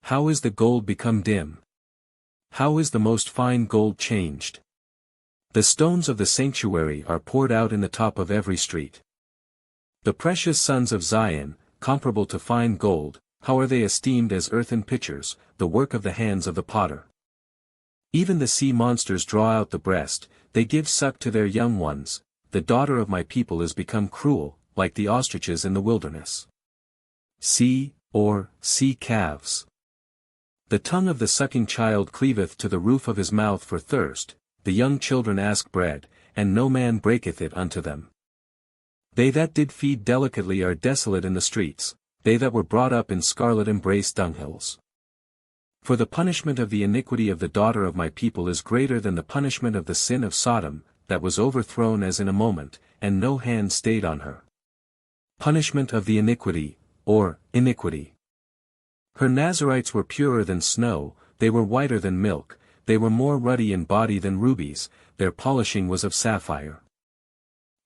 How is the gold become dim? How is the most fine gold changed? The stones of the sanctuary are poured out in the top of every street. The precious sons of Zion, comparable to fine gold, how are they esteemed as earthen pitchers, the work of the hands of the potter. Even the sea monsters draw out the breast, they give suck to their young ones. The daughter of my people is become cruel, like the ostriches in the wilderness. Sea calves. The tongue of the sucking child cleaveth to the roof of his mouth for thirst, the young children ask bread, and no man breaketh it unto them. They that did feed delicately are desolate in the streets, they that were brought up in scarlet embrace dunghills. For the punishment of the iniquity of the daughter of my people is greater than the punishment of the sin of Sodom, that was overthrown as in a moment, and no hand stayed on her. Punishment of the iniquity. Her Nazarites were purer than snow, they were whiter than milk, they were more ruddy in body than rubies, their polishing was of sapphire.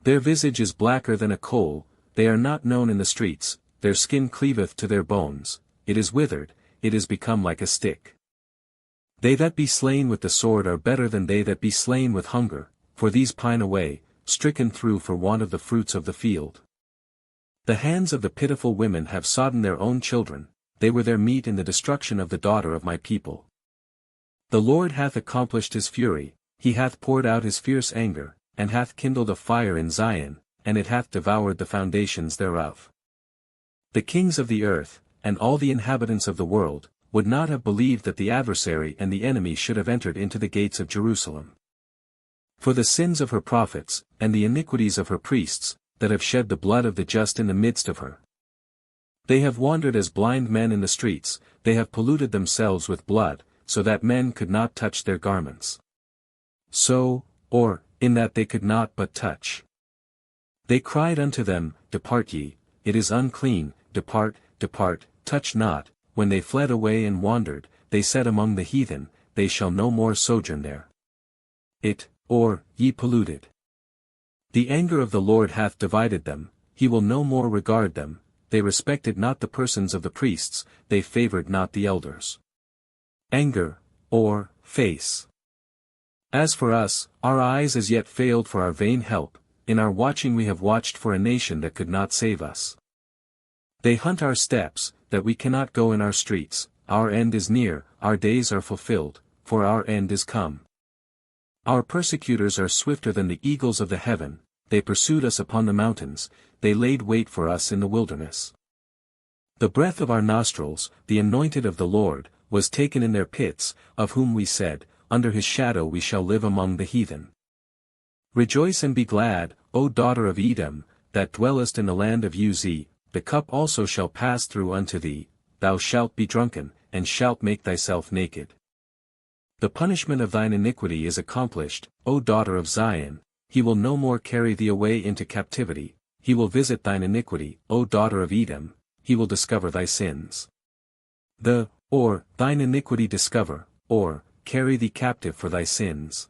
Their visage is blacker than a coal, they are not known in the streets, their skin cleaveth to their bones, it is withered, it is become like a stick. They that be slain with the sword are better than they that be slain with hunger, for these pine away, stricken through for want of the fruits of the field. The hands of the pitiful women have sodden their own children, they were their meat in the destruction of the daughter of my people. The Lord hath accomplished his fury, he hath poured out his fierce anger, and hath kindled a fire in Zion, and it hath devoured the foundations thereof. The kings of the earth, and all the inhabitants of the world, would not have believed that the adversary and the enemy should have entered into the gates of Jerusalem. For the sins of her prophets, and the iniquities of her priests, that have shed the blood of the just in the midst of her. They have wandered as blind men in the streets, they have polluted themselves with blood, so that men could not touch their garments. In that they could not but touch. They cried unto them, Depart ye, it is unclean, depart, depart, touch not. When they fled away and wandered, they said among the heathen, they shall no more sojourn there. Ye polluted. The anger of the Lord hath divided them, he will no more regard them, they respected not the persons of the priests, they favored not the elders. Anger, face. As for us, our eyes as yet failed for our vain help, in our watching we have watched for a nation that could not save us. They hunt our steps, that we cannot go in our streets, our end is near, our days are fulfilled, for our end is come. Our persecutors are swifter than the eagles of the heaven, they pursued us upon the mountains, they laid wait for us in the wilderness. The breath of our nostrils, the anointed of the Lord, was taken in their pits, of whom we said, Under his shadow we shall live among the heathen. Rejoice and be glad, O daughter of Edom, that dwellest in the land of Uz, the cup also shall pass through unto thee, thou shalt be drunken, and shalt make thyself naked. The punishment of thine iniquity is accomplished, O daughter of Zion, he will no more carry thee away into captivity, he will visit thine iniquity, O daughter of Edom, he will discover thy sins. Thine iniquity discover, carry thee captive for thy sins.